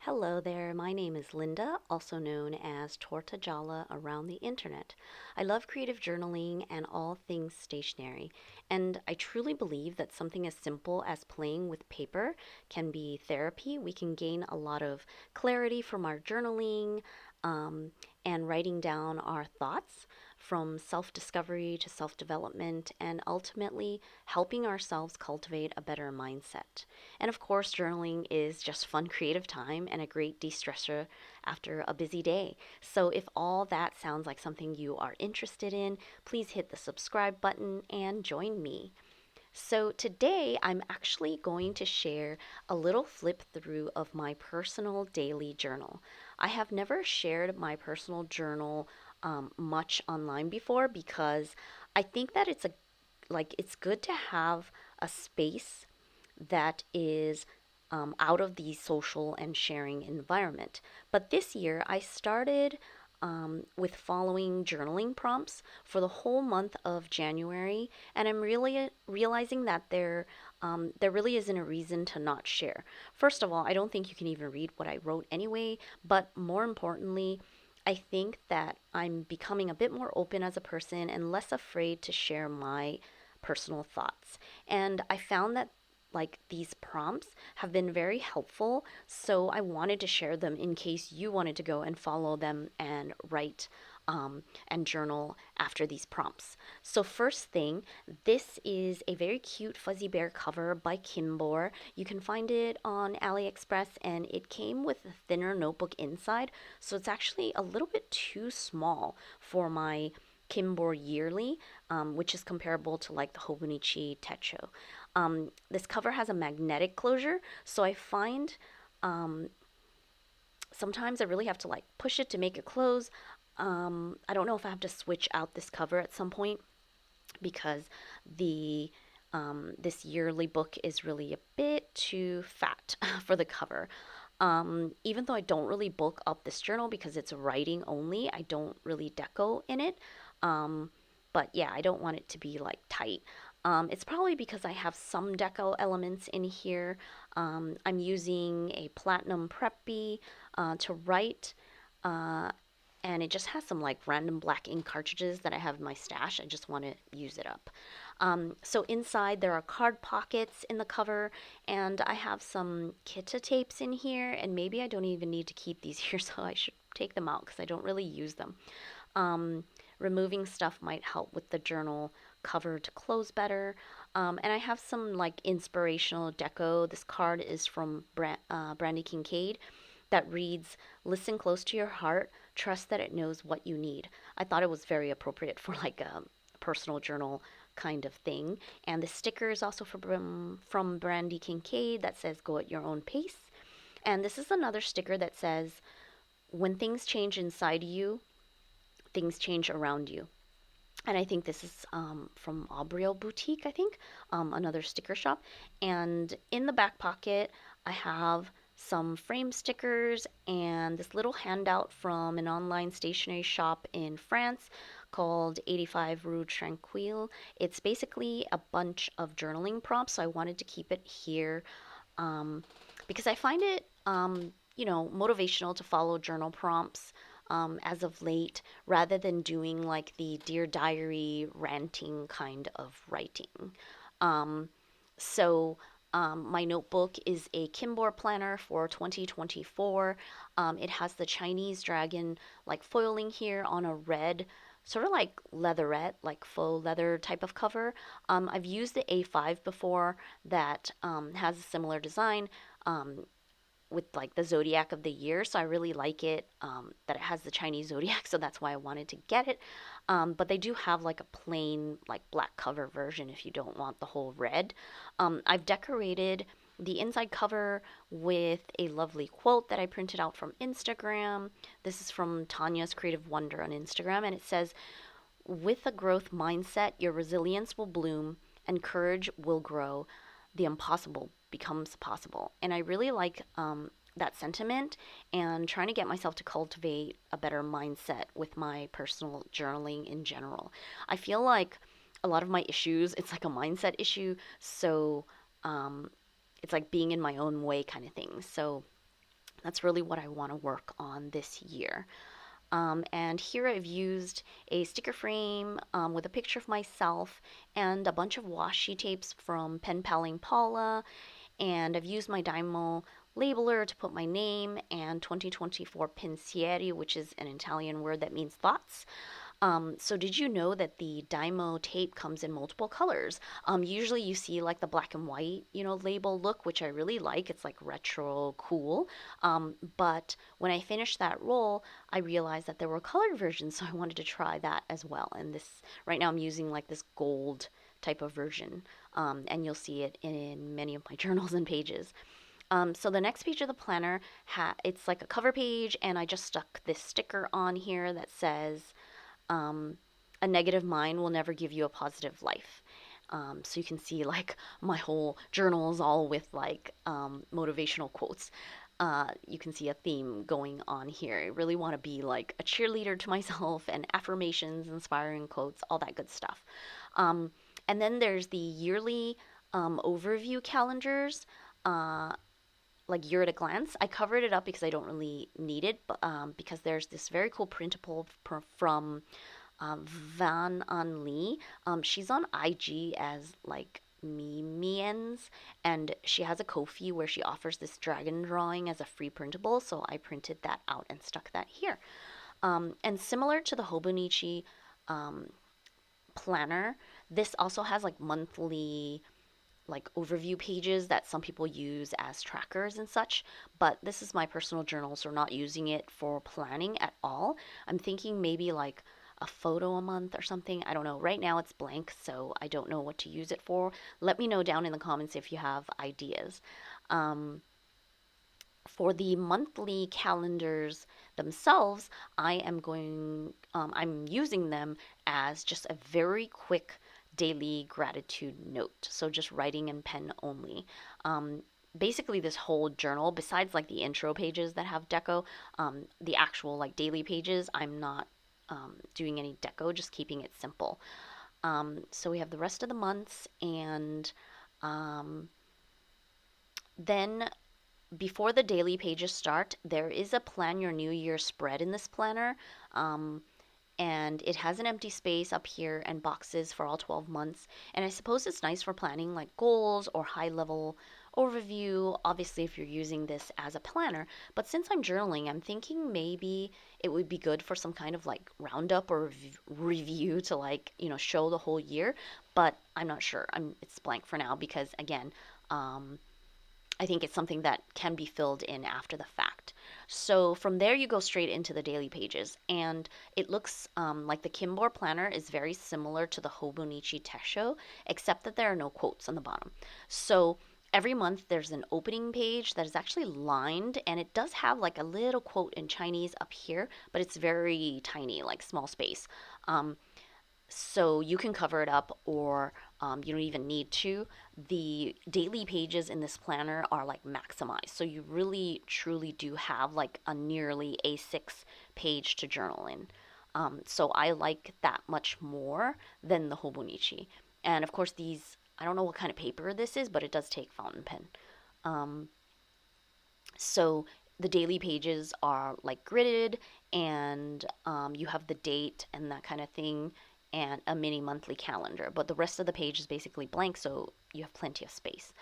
Hello there, my name is Linda, also known as Tortagialla around the internet. I love creative journaling and all things stationery, and I truly believe that something as simple as playing with paper can be therapy. We can gain a lot of clarity from our journaling um, and writing down our thoughts from self discovery to self development, and ultimately helping ourselves cultivate a better mindset. And of course, journaling is just fun, creative time and a great de stressor after a busy day. So, if all that sounds like something you are interested in, please hit the subscribe button and join me. So, today I'm actually going to share a little flip through of my personal daily journal. I have never shared my personal journal much online before because I think that it's good to have a space that is out of the social and sharing environment. But this year, I started with following journaling prompts for the whole month of January, and I'm really realizing that there really isn't a reason to not share. First of all, I don't think you can even read what I wrote anyway, but more importantly, I think that I'm becoming a bit more open as a person and less afraid to share my personal thoughts. And I found that these prompts have been very helpful, so I wanted to share them in case you wanted to go and follow them and write and journal after these prompts. So, first thing, this is a very cute fuzzy bear cover by Kinbor. You can find it on AliExpress, and it came with a thinner notebook inside, so it's actually a little bit too small for my Kinbor Yearly, which is comparable to like the Hobonichi Techo. This cover has a magnetic closure, so I find um, sometimes I really have to like push it to make it close. I don't know if I have to switch out this cover at some point because the this yearly book is really a bit too fat for the cover. Even though I don't really bulk up this journal because it's writing only, I don't really deco in it. Um, but yeah, I don't want it to be like tight. It's probably because I have some deco elements in here. I'm using a platinum preppy to write, uh, and it just has some like random black ink cartridges that I have in my stash. I just want to use it up. So inside there are card pockets in the cover, and I have some Kita tapes in here, and maybe I don't even need to keep these here, so I should take them out because I don't really use them. Um, Removing stuff might help with the journal cover to close better. And I have some like inspirational deco. This card is from Brandy Kincaid that reads, "Listen close to your heart, trust that it knows what you need." I thought it was very appropriate for like a personal journal kind of thing. And the sticker is also from Brandy Kincaid that says, "Go at your own pace." And this is another sticker that says, "When things change inside you, things change around you." And I think this is from Aubriel Boutique, I think, another sticker shop. And in the back pocket, I have some frame stickers and this little handout from an online stationery shop in France called 85 Rue Tranquille. It's basically a bunch of journaling prompts, so I wanted to keep it here um, because I find it, motivational to follow journal prompts as of late rather than doing like the Dear Diary ranting kind of writing. Um, my notebook is a Kinbor planner for 2024. It has the Chinese dragon like foiling here on a red, sort of like leatherette, like faux leather type of cover. I've used the A5 before that has a similar design. With like the zodiac of the year. So I really like it that it has the Chinese zodiac. So that's why I wanted to get it. But they do have like a plain, like black cover version if you don't want the whole red. I've decorated the inside cover with a lovely quote that I printed out from Instagram. This is from Tanya's Creative Wonder on Instagram, and it says, "With a growth mindset, your resilience will bloom and courage will grow. The impossible becomes possible." And I really like that sentiment and trying to get myself to cultivate a better mindset with my personal journaling in general. I feel like a lot of my issues, it's like a mindset issue. So um, it's like being in my own way kind of thing. So That's really what I want to work on this year. And here I've used a sticker frame with a picture of myself and a bunch of washi tapes from Pen Paling Paula. And I've used my Dymo labeler to put my name and 2024 pensieri, which is an Italian word that means thoughts. So did you know that the Dymo tape comes in multiple colors? Usually you see like the black and white, label look, which I really like. It's like retro cool. But when I finished that roll, I realized that there were colored versions, so I wanted to try that as well. And this right now I'm using like this gold type of version, and you'll see it in many of my journals and pages. So the next page of the planner, it's like a cover page, and I just stuck this sticker on here that says, um, a negative mind will never give you a positive life. So you can see like my whole journal is all with like motivational quotes. You can see a theme going on here. I really want to be like a cheerleader to myself and affirmations, inspiring quotes, all that good stuff. Um, and then there's the yearly overview calendars. Uh, like year at a glance. I covered it up because I don't really need it, but because there's this very cool printable from Van An Lee. She's on IG as like Mimiens, and she has a Ko-fi where she offers this dragon drawing as a free printable. So I printed that out and stuck that here. And similar to the Hobonichi um, planner, this also has like monthly like overview pages that some people use as trackers and such, but this is my personal journal, so we're not using it for planning at all. I'm thinking maybe like a photo a month or something. I don't know. Right now it's blank, so I don't know what to use it for. Let me know down in the comments if you have ideas. Um, for the monthly calendars themselves, I'm using them as just a very quick daily gratitude note. So just writing in pen only. Um, Basically, this whole journal, besides like the intro pages that have deco, the actual like daily pages, I'm not doing any deco, just keeping it simple. So we have the rest of the months, and um, then before the daily pages start, there is a Plan Your New Year spread in this planner. Um, and it has an empty space up here and boxes for all 12 months. And I suppose it's nice for planning like goals or high level overview, obviously, if you're using this as a planner. But since I'm journaling, I'm thinking maybe it would be good for some kind of like roundup or review to like, show the whole year. But I'm not sure. It's blank for now because, again, um, I think it's something that can be filled in after the fact. So from there, you go straight into the daily pages. And it looks like the Kinbor planner is very similar to the Hobonichi Techo, except that there are no quotes on the bottom. So every month, there's an opening page that is actually lined, and it does have like a little quote in Chinese up here, but it's very tiny, like small space. Um, so you can cover it up, or you don't even need to. The daily pages in this planner are like maximized, so you really truly do have like a nearly A6 page to journal in. So I like that much more than the Hobonichi. And of course, these, I don't know what kind of paper this is, but it does take fountain pen. Um, so the daily pages are like gridded, and you have the date and that kind of thing, and a mini monthly calendar. But the rest of the page is basically blank, so you have plenty of space.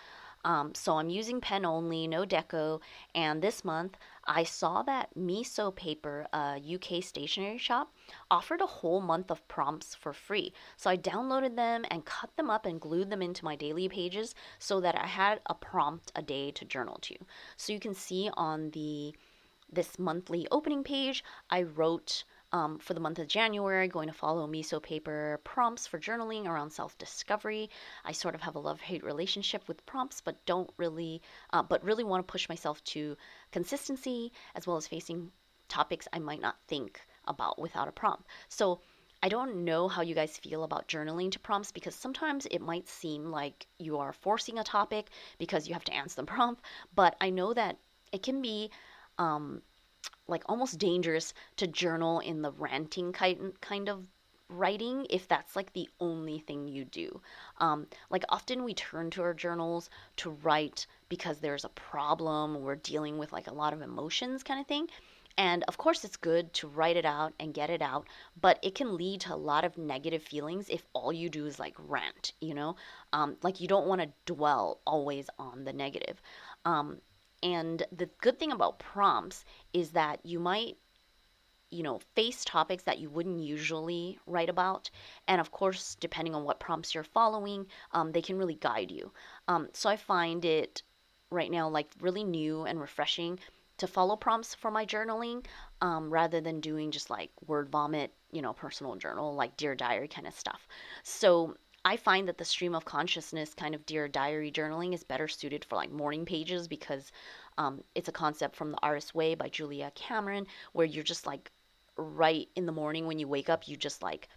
So I'm using pen only, no deco. And this month, I saw that Miso Paper, a UK stationery shop, offered a whole month of prompts for free. So I downloaded them and cut them up and glued them into my daily pages so that I had a prompt a day to journal to. So you can see on this monthly opening page, I wrote for the month of January, going to follow Miso Paper prompts for journaling around self-discovery. I sort of have a love-hate relationship with prompts, but but really want to push myself to consistency as well as facing topics I might not think about without a prompt. So I don't know how you guys feel about journaling to prompts, because sometimes it might seem like you are forcing a topic because you have to answer the prompt, but I know that it can be um, like almost dangerous to journal in the ranting kind of writing if that's like the only thing you do. Like often we turn to our journals to write because there's a problem, we're dealing with like a lot of emotions kind of thing. And of course, it's good to write it out and get it out, but it can lead to a lot of negative feelings if all you do is like rant, you know? Like you don't want to dwell always on the negative. Um, and the good thing about prompts is that you might, face topics that you wouldn't usually write about. And of course, depending on what prompts you're following, they can really guide you. So I find it right now like really new and refreshing to follow prompts for my journaling, rather than doing just like word vomit, personal journal, like Dear Diary kind of stuff. So I find that the stream of consciousness kind of Dear Diary journaling is better suited for like morning pages because it's a concept from The Artist's Way by Julia Cameron, where you're just like right in the morning when you wake up, you just like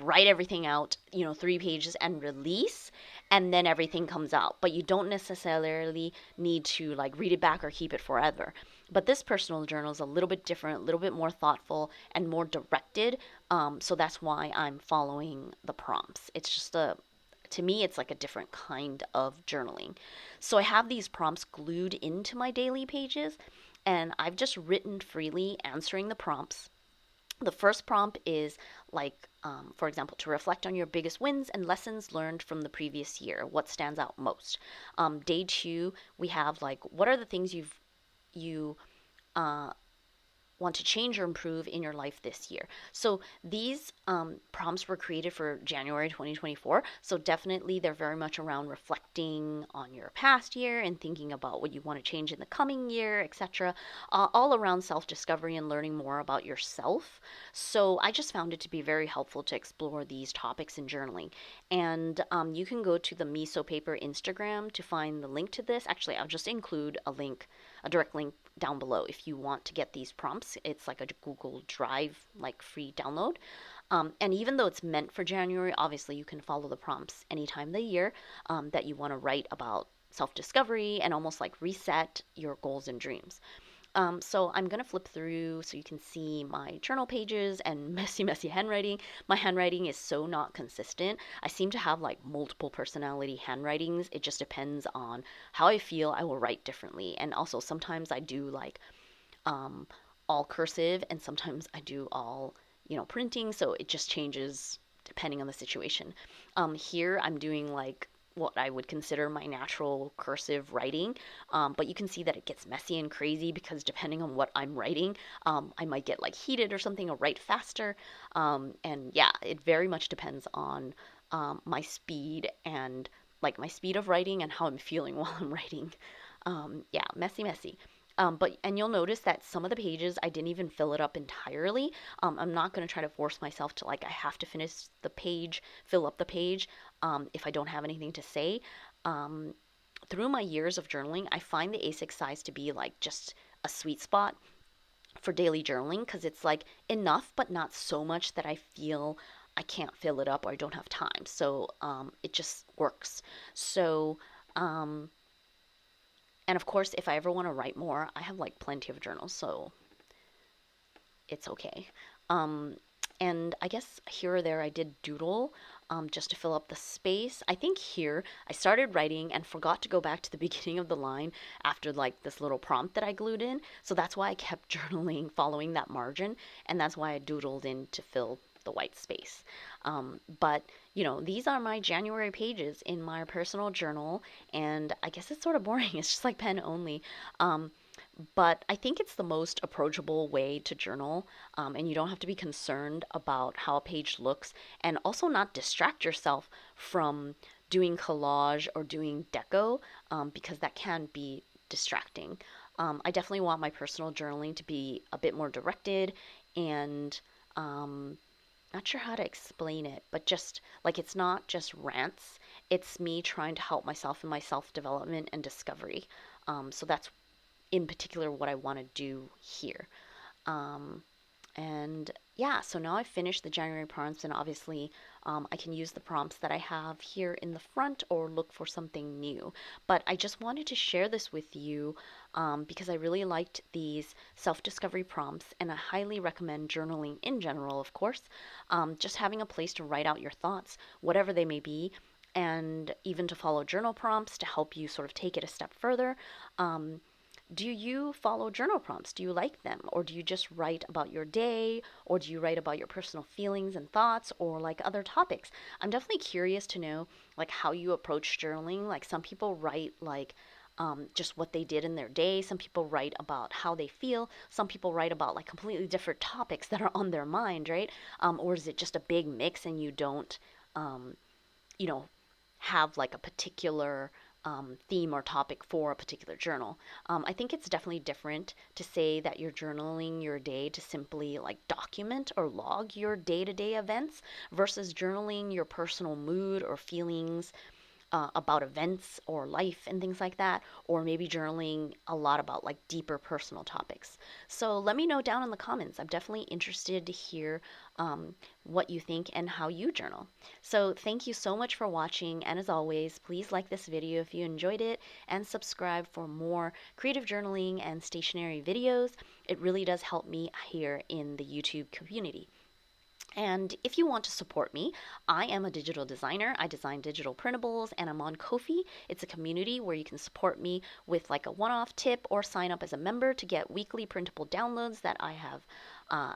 write everything out, 3 pages and release, and then everything comes out. But you don't necessarily need to like read it back or keep it forever. But this personal journal is a little bit different, a little bit more thoughtful and more directed. So that's why I'm following the prompts. It's just to me, it's like a different kind of journaling. So I have these prompts glued into my daily pages, and I've just written freely answering the prompts. The first prompt is like, for example, to reflect on your biggest wins and lessons learned from the previous year. What stands out most? Day two, we have like, what are the things you uh, want to change or improve in your life this year. So these prompts were created for January 2024. So definitely they're very much around reflecting on your past year and thinking about what you want to change in the coming year, etc. All around self-discovery and learning more about yourself. So I just found it to be very helpful to explore these topics in journaling. And you can go to the Miso Paper Instagram to find the link to this. Actually, I'll just include a direct link down below if you want to get these prompts. It's like a Google Drive, like free download. And even though it's meant for January, obviously you can follow the prompts anytime of the year that you want to write about self discovery and almost like reset your goals and dreams. So I'm going to flip through so you can see my journal pages and messy, messy handwriting. My handwriting is so not consistent. I seem to have like multiple personality handwritings. It just depends on how I feel. I will write differently. And also sometimes I do like um, all cursive and sometimes I do all, printing. So it just changes depending on the situation. Here I'm doing like what I would consider my natural cursive writing. But you can see that it gets messy and crazy because depending on what I'm writing, I might get like heated or something or write faster. And yeah, it very much depends on my speed and like my speed of writing and how I'm feeling while I'm writing. Yeah, messy, messy. And you'll notice that some of the pages I didn't even fill it up entirely. I'm not going to try to force myself to like I have to finish the page, fill up the page, if I don't have anything to say. Um, Through my years of journaling, I find the A6 size to be like just a sweet spot for daily journaling because it's like enough, but not so much that I feel I can't fill it up or I don't have time. So it just works. So um, and of course, if I ever want to write more, I have like plenty of journals, so it's okay. Um, and I guess here or there I did doodle just to fill up the space. I think here I started writing and forgot to go back to the beginning of the line after like this little prompt that I glued in. So that's why I kept journaling following that margin, and that's why I doodled in to fill the white space. But these are my January pages in my personal journal, and I guess it's sort of boring. It's just like pen only. Um, but I think it's the most approachable way to journal, and you don't have to be concerned about how a page looks, and also not distract yourself from doing collage or doing deco, because that can be distracting. I definitely want my personal journaling to be a bit more directed and not sure how to explain it, but just like it's not just rants, it's me trying to help myself in my self development and discovery. So that's in particular what I want to do here. Um, and yeah, so now I've finished the January prompts, and obviously I can use the prompts that I have here in the front or look for something new. But I just wanted to share this with you because I really liked these self discovery prompts, and I highly recommend journaling in general, of course. Just having a place to write out your thoughts, whatever they may be, and even to follow journal prompts to help you sort of take it a step further. Um, do you follow journal prompts? Do you like them? Or do you just write about your day? Or do you write about your personal feelings and thoughts or like other topics? I'm definitely curious to know like how you approach journaling. Like some people write like just what they did in their day. Some people write about how they feel. Some people write about like completely different topics that are on their mind, right? Or is it just a big mix and you don't, um, you know, have like a particular theme or topic for a particular journal. I think it's definitely different to say that you're journaling your day to simply like document or log your day to day events versus journaling your personal mood or feelings about events or life and things like that, or maybe journaling a lot about like deeper personal topics. So let me know down in the comments. I'm definitely interested to hear what you think and how you journal. So thank you so much for watching, and as always, please like this video if you enjoyed it and subscribe for more creative journaling and stationery videos. It really does help me here in the YouTube community. And if you want to support me, I am a digital designer. I design digital printables and I'm on Ko-fi. It's a community where you can support me with like a one-off tip or sign up as a member to get weekly printable downloads that I have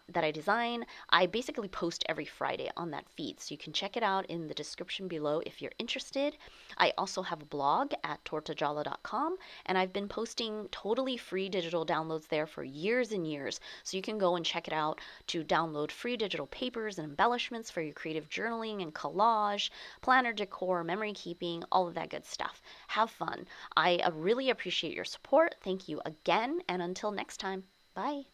that I design. I basically post every Friday on that feed, so you can check it out in the description below if you're interested. I also have a blog at tortagialla.com, and I've been posting totally free digital downloads there for years and years, so you can go and check it out to download free digital papers and embellishments for your creative journaling and collage, planner decor, memory keeping, all of that good stuff. Have fun. I really appreciate your support. Thank you again, and until next time, bye.